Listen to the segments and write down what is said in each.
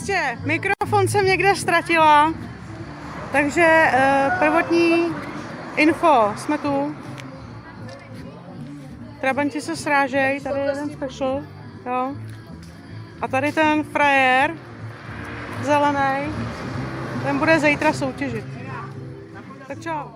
Prostě mikrofon jsem někde ztratila, takže prvotní info, jsme tu. Trabanti se srážejí, tady je jeden special, jo. A tady ten frajer, zelený, ten bude zítra soutěžit. Tak čau.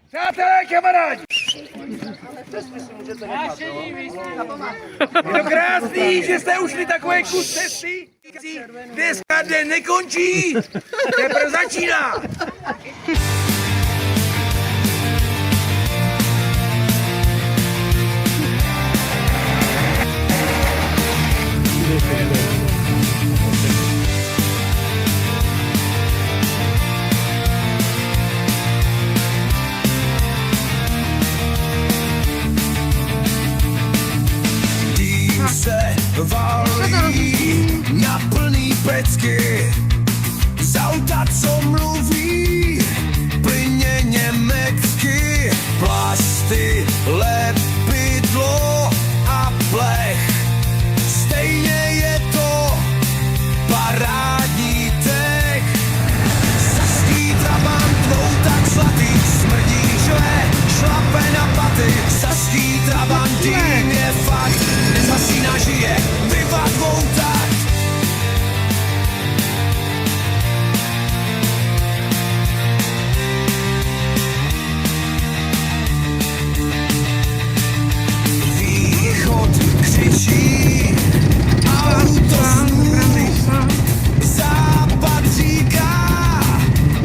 Přátelé, kamarádi! Je to krásný, že jste ušli takové kus cesty. Dneska den nekončí, teprve začíná. Valí na plný pecky, z auta, co mluví plynně německy, plasty, lepidlo a plech. Stejně je to parádní tech. Saský trabant, tak zlatý, smrdí žle, šlape na paty. Saský trabant, tým je fakt, nezasíná, žije, vyvad tak. Východ křičí, auto snů, západ říká,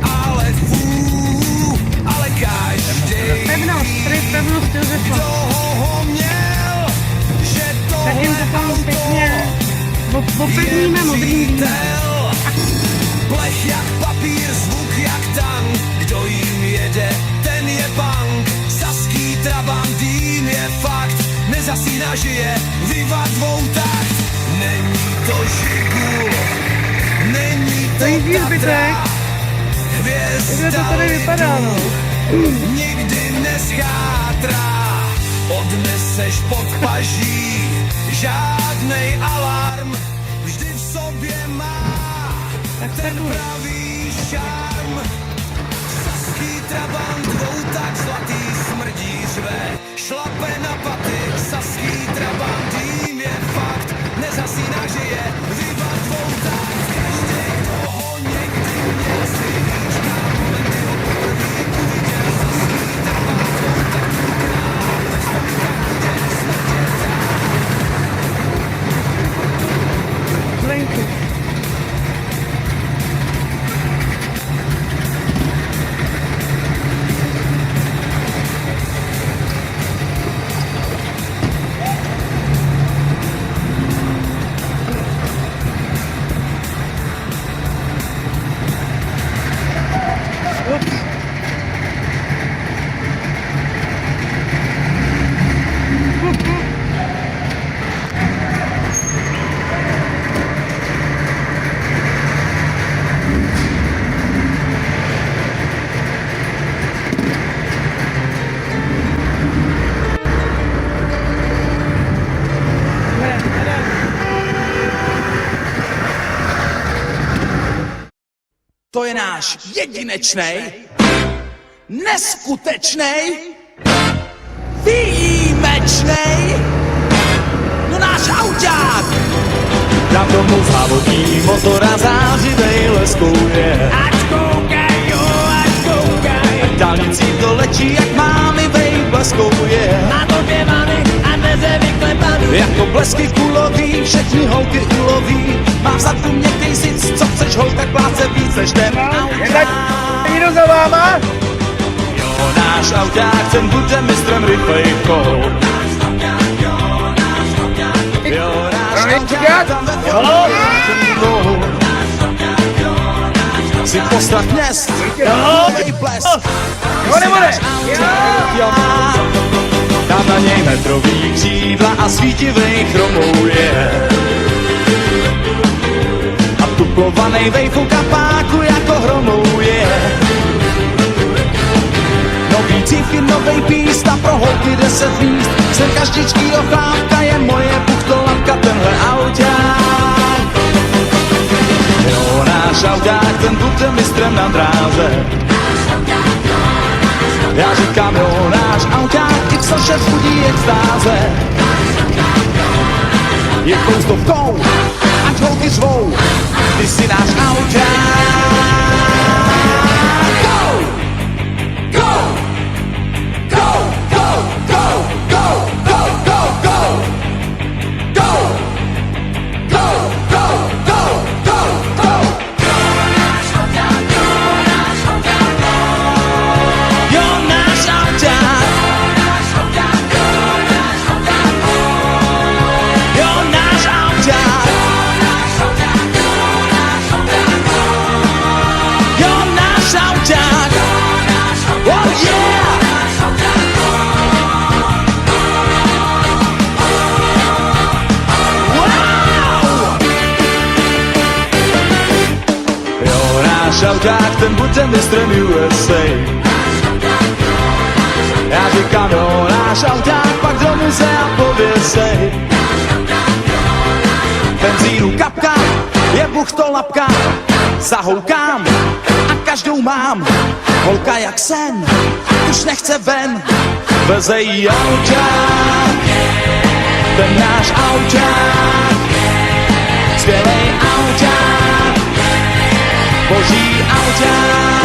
ale fů, ale každej ví, kdo ho měl, že tohle Popevníme modrým vínem. Blech jak papír, zvuk jak tank, kdo jim jede, ten je punk. Saský trabant, tým je fakt, nezasíná, žije, vyvad takt. Není to Žigul, není to Tatra, hvězda lidu nikdy neschátrá. Odneseš pod paží, žádnej alarm, vždy v sobě má ten pravý šarm. Saský trabant, tak zlatý, smrdí řve, šlape na paty. Saský trabant, tým je fakt, nezasíná, žije, vyvad tak. Každý, kdo ho někdy měl, si víš, na momenty ho poprvé uviděl. Saský trabant, tak ukrál, bez toho tak bude smrtět Zvenku. To je náš jedinečnej, neskutečnej, výjimečnej, no náš auťák. Na tomu závodní motor a zářivej leskouje. Ať koukaj, jo, ať koukaj. Dálnicí to lečí, jak mámy vej bleskouje. Má to dvě vany a dveře vyklepaný. Jako blesky kulový, všechny holky uloví. Má v zadku měkkej sic, co chceš holka pláce víc než ten auťák. Jdu za váma? Jo, náš auťák, ten bude mistrem rychlej kol. Jo, náš auťák, tam ve si postav měst, novej blesk. Jo, nebude? Tam na něj metrový křídla a svítivej chromouje. Vyteplovanej vejf u kapáku jako hromou je. Nový cify, novej píst a pro holky 10 míst. Jsem každičkýho chlápka, je moje buchtolapka tenhle auták. Jo, náš auták, ten bude mistrem na dráze. Já říkám, jo, náš auták, i co šest budí extáze. Je koustovkou, ať holky řvou, ty si náš auták. Auták, ten bude mistrem USA. Já říkám, jo, náš auták, pak do muzea pověsej. Benzínu kapka, je buchtolapka, zahoukám a každou mám. Holka jak sen, už nechce ven, veze jí auták, ten náš auták, skvělej auták. Boží auták.